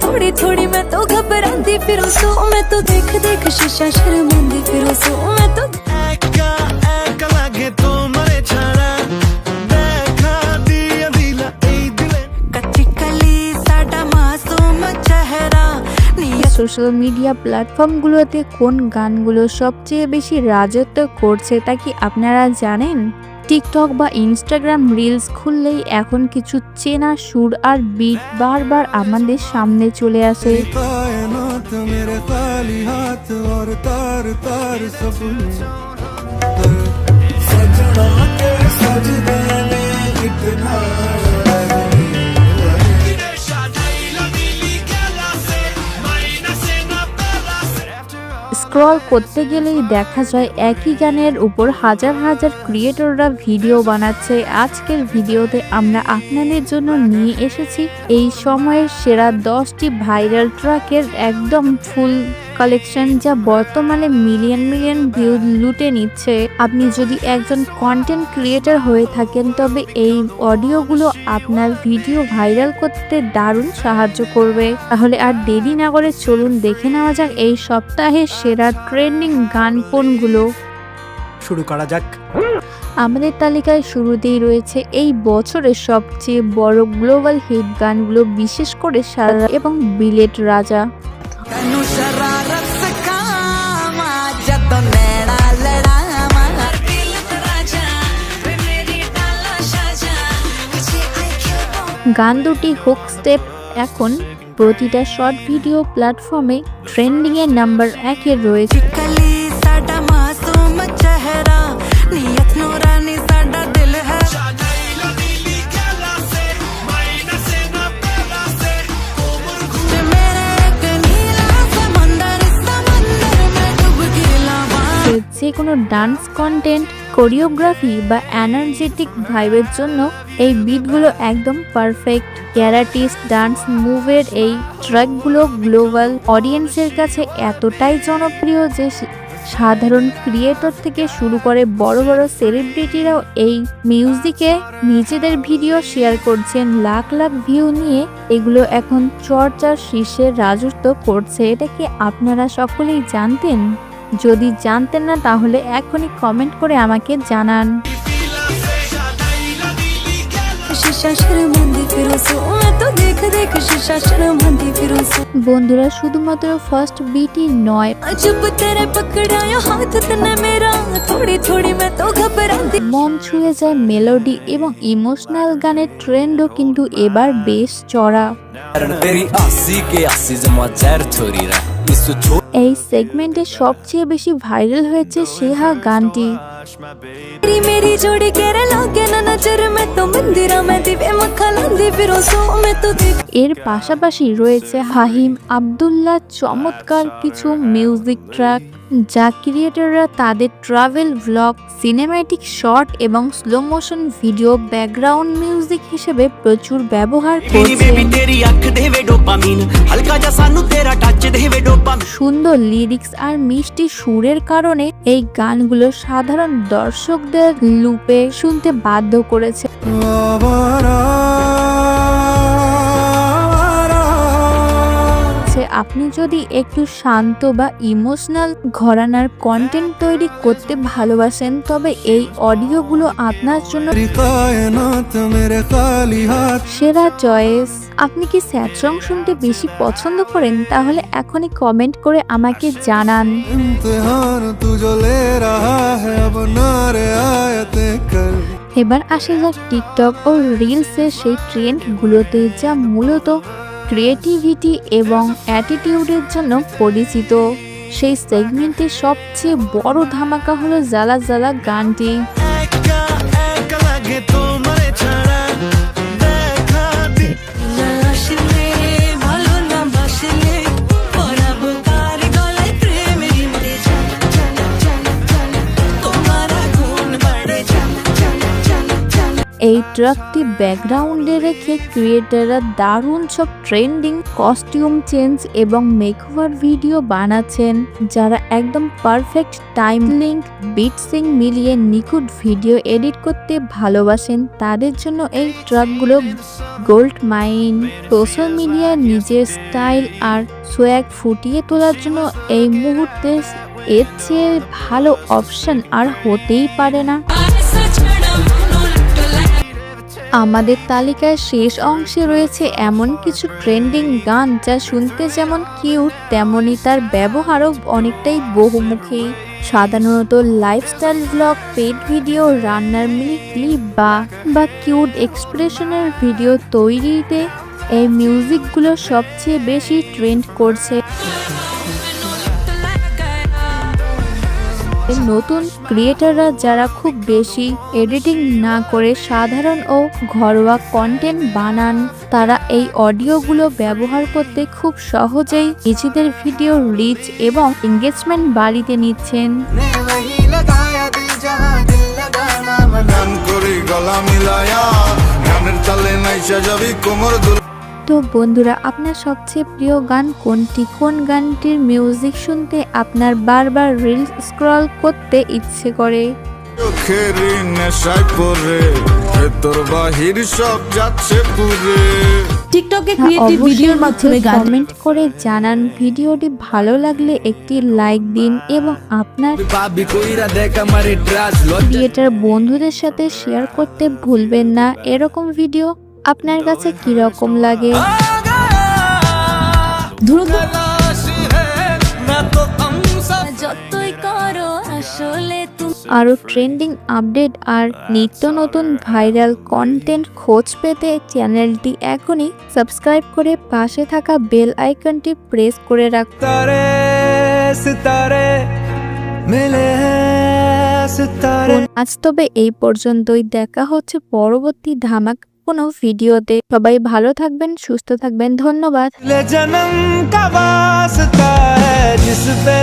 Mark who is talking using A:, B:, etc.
A: थोड़ी थोड़ी मैं तो घबराती फिरूं सो मैं तो देख देख शीशा शर्मांदी फिरूं सो मैं तो
B: एका एका लागे तो मरे छाड़ा देखा दिया दिला ए दिले
A: कच्ची कली साडा मासूम चेहरा
C: সোশ্যাল মিডিয়া প্ল্যাটফর্মগুলোতে কোন গানগুলো সবচেয়ে বেশি রাজত্ব করছে তা কি আপনারা জানেন? টিকটক বা ইনস্টাগ্রাম রিলস খুললেই এখন কিছু চেনা সুর আর বিট বারবার আমাদের সামনে চলে আসে।
B: कायनात मेरे खाली हाथ और तार तार सपने सजना के सजदे ने इतना
C: স্ক্রল করতে গেলেই দেখা যায় একই গানের উপর হাজার হাজার ক্রিয়েটররা ভিডিও বানাচ্ছে। আজকের ভিডিওতে আমরা আপনাদের জন্য নিয়ে এসেছি এই সময়ের সেরা 10টি ভাইরাল ট্র্যাকের একদম ফুল কালেকশন, যা বর্তমানে মিলিয়ন মিলিয়ন ভিউ লুটে নিচ্ছে। আপনি যদি একজন কন্টেন্ট ক্রিয়েটর হয়ে থাকেন তবে এই অডিওগুলো আপনার ভিডিও ভাইরাল করতে দারুণ সাহায্য করবে। তাহলে আর দেরি না করে চলুন দেখে নেওয়া যাক এই সপ্তাহের সেরা ট্রেন্ডিং গান কোনগুলো।
D: শুরু করা যাক।
C: আমাদের তালিকায় শুরুতেই রয়েছে এই বছরের সবচেয়ে বড় গ্লোবাল হিট গানগুলো, বিশেষ করে সারা এবং বিলেট রাজা। গান দুটি হুক স্টেপ এখন প্রতিটা শর্ট ভিডিও প্ল্যাটফর্মে ট্রেন্ডিং এর নাম্বার 1-এ রয়েছে। যে কোনো ডান্স কন্টেন্ট, কোরিওগ্রাফি বা এনার্জেটিক ভাইবের জন্য এই বিটগুলো একদম পারফেক্ট। ক্যারাটিস্ট ডান্স মুভের এই ট্র্যাকগুলো গ্লোবাল অডিয়েন্সের কাছে এতটাই জনপ্রিয় যে সাধারণ ক্রিয়েটর থেকে শুরু করে বড় বড় সেলিব্রিটিরাও এই মিউজিকে নিজেদের ভিডিও শেয়ার করছেন। লাখ লাখ ভিউ নিয়ে এগুলো এখন চর্চার শীর্ষে রাজত্ব করছে। এটা কি আপনারা সকলেই জানতেন? যদি জানতেন না তাহলে এখনই কমেন্ট করে আমাকে জানান। বন্ধুরা, শুধুমাত্র ফার্স্ট বিটই নয়, মন ছুঁয়ে যায় মেলোডি এবং ইমোশনাল গানের ট্রেন্ডও কিন্তু এবার বেশ চড়া। এই সেগমেন্টে সবচেয়ে বেশি ভাইরাল হয়েছে সেহা গানটি। এর পাশাপাশি রয়েছে ফাহিম আব্দুল্লাহ চমৎকার কিছু মিউজিক ট্র্যাক, যা ক্রিয়েটররা তাদের ট্রাভেল ভ্লগ, সিনেম্যাটিক শর্ট এবং slow motion video background music হিসেবে প্রচুর ব্যবহার করছে। সুন্দর লিরিক্স আর মিষ্টি সুরের কারণে এই গানগুলো সাধারণ দর্শকদের লুপে শুনতে বাধ্য করেছে। আপনি যদি একটু শান্ত বা ইমোশনাল ঘরানার কন্টেন্ট তৈরি করতে ভালোবাসেন তবে এই অডিওগুলো আপনার জন্য সেরা চয়েস। আপনি কি স্যাড সং শুনতে বেশি পছন্দ করেন? তাহলে এখনই কমেন্ট করে আমাকে জানান। এবার আসে যাক টিকটক ও রিলসের সেই ট্রেন্ডগুলোতে, যা মূলত ক্রিয়েটিভিটি এবং অ্যাটিটিউডের জন্য পরিচিত। সেই সেগমেন্টের সবচেয়ে বড় ধামাকা হলো জ্বালা জ্বালা গানটি। এই এই ট্রাকটি ব্যাকগ্রাউন্ডে রেখে ক্রিয়েটাররা দারুণ সব ট্রেন্ডিং কস্টিউম চেঞ্জ এবং মেকওভার ভিডিও বানাচ্ছেন। যারা একদম পারফেক্ট টাইম লিঙ্ক বিটসিং মিলিয়ে নিখুঁত ভিডিও এডিট করতে ভালোবাসেন তাদের জন্য এই ট্রাকগুলো গোল্ড মাইন। সোশ্যাল মিডিয়ায় নিজের স্টাইল আর সোয়াগ ফুটিয়ে তোলার জন্য এই মুহূর্তে এর চেয়ে ভালো অপশন আর হতেই পারে না। আমাদের তালিকার শেষ অংশে রয়েছে এমন কিছু ট্রেন্ডিং গান যা শুনতে যেমন কিউট তেমনি তার ব্যবহারও অনেকটাই বহুমুখী। সাধারণত লাইফস্টাইল ব্লগ, পেট ভিডিও, রান্নার মিনি ক্লিপ বা কিউট এক্সপ্রেশনের ভিডিও তৈরিতে এই মিউজিকগুলো সবচেয়ে বেশি ট্রেন্ড করছে। নতুন ক্রিয়েটাররা যারা খুব বেশি এডিটিং না করে সাধারণ ও ঘরোয়া কন্টেন্ট বানান তারা এই অডিওগুলো ব্যবহার করতে খুব সহজেই নিজেদের ভিডিও রিচ এবং এঙ্গেজমেন্ট বাড়িতে নিচ্ছেন। তো বন্ধুরা, আপনার সবচেয়ে প্রিয় গান কোনটি? কোন গানটির মিউজিক শুনতে আপনার বারবার রিলস স্ক্রল করতে ইচ্ছে করে?
E: টিকটকে ক্রিয়েটিভ ভিডিওর মাধ্যমে গান
C: কমেন্ট করে জানান। ভিডিওটি ভালো লাগলে একটি লাইক দিন এবং আপনার ক্রিয়েটর বন্ধুদের সাথে শেয়ার করতে ভুলবেন না। এরকম ভিডিও আপনার কাছে কিরকম লাগে?
A: যতই করো আসলে তুমি
C: আরও ট্রেন্ডিং আপডেট আর নিত্য নতুন ভাইরাল কন্টেন্ট খোঁজ পেতে চ্যানেলটি এখনই সাবস্ক্রাইব করে পাশে থাকা বেল আইকনটি প্রেস করে রাখুন। আজ তবে এই পর্যন্তই। দেখা হচ্ছে পরবর্তী ধামাক কোনো ভিডিওতে। সবাই ভালো থাকবেন, সুস্থ থাকবেন। ধন্যবাদ।
B: जन्म का वास्ता है जिस पे